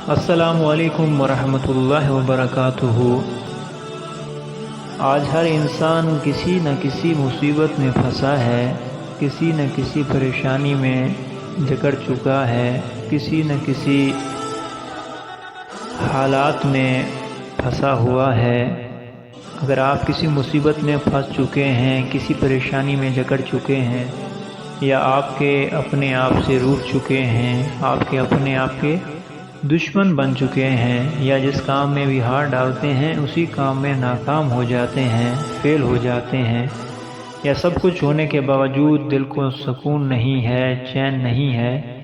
السلام علیکم ورحمۃ اللہ وبرکاتہ۔ آج ہر انسان کسی نہ کسی مصیبت میں پھنسا ہے، کسی نہ کسی پریشانی میں جکڑ چکا ہے، کسی نہ کسی حالات میں پھنسا ہوا ہے۔ اگر آپ کسی مصیبت میں پھنس چکے ہیں، کسی پریشانی میں جکڑ چکے ہیں، یا آپ کے اپنے آپ سے روٹھ چکے ہیں، آپ کے اپنے آپ کے دشمن بن چکے ہیں، یا جس کام میں بھی ہاتھ ڈالتے ہیں اسی کام میں ناکام ہو جاتے ہیں، فیل ہو جاتے ہیں، یا سب کچھ ہونے کے باوجود دل کو سکون نہیں ہے، چین نہیں ہے،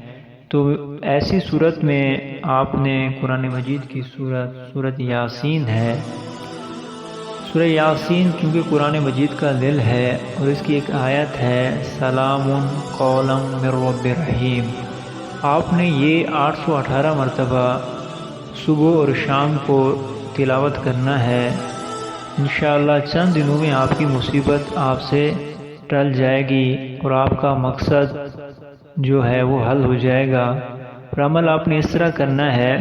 تو ایسی صورت میں آپ نے قرآن مجید کی سورۃ یاسین ہے۔ سورہ یاسین چونکہ قرآن مجید کا دل ہے اور اس کی ایک آیت ہے سلام قولا من رب رحیم، آپ نے یہ 818 مرتبہ صبح اور شام کو تلاوت کرنا ہے۔ انشاءاللہ چند دنوں میں آپ کی مصیبت آپ سے ٹل جائے گی اور آپ کا مقصد جو ہے وہ حل ہو جائے گا۔ اور عمل آپ نے اس طرح کرنا ہے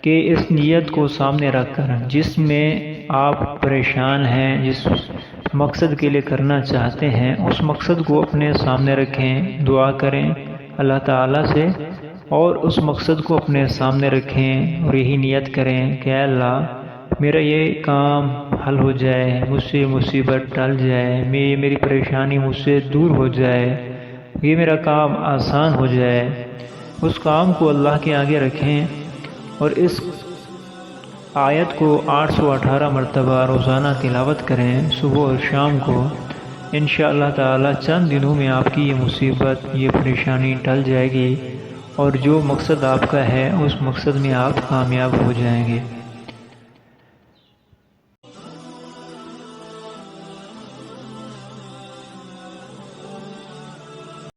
کہ اس نیت کو سامنے رکھ کر، جس میں آپ پریشان ہیں، جس مقصد کے لیے کرنا چاہتے ہیں، اس مقصد کو اپنے سامنے رکھیں، دعا کریں اللہ تعالیٰ سے، اور اس مقصد کو اپنے سامنے رکھیں اور یہی نیت کریں کہ اے اللہ میرا یہ کام حل ہو جائے، مجھ سے مصیبت ٹل جائے، میری پریشانی مجھ سے دور ہو جائے، یہ میرا کام آسان ہو جائے۔ اس کام کو اللہ کے آگے رکھیں اور اس آیت کو 818 مرتبہ روزانہ تلاوت کریں صبح اور شام کو۔ انشاءاللہ تعالی چند دنوں میں آپ کی یہ مصیبت، یہ پریشانی ٹل جائے گی اور جو مقصد آپ کا ہے اس مقصد میں آپ کامیاب ہو جائیں گے۔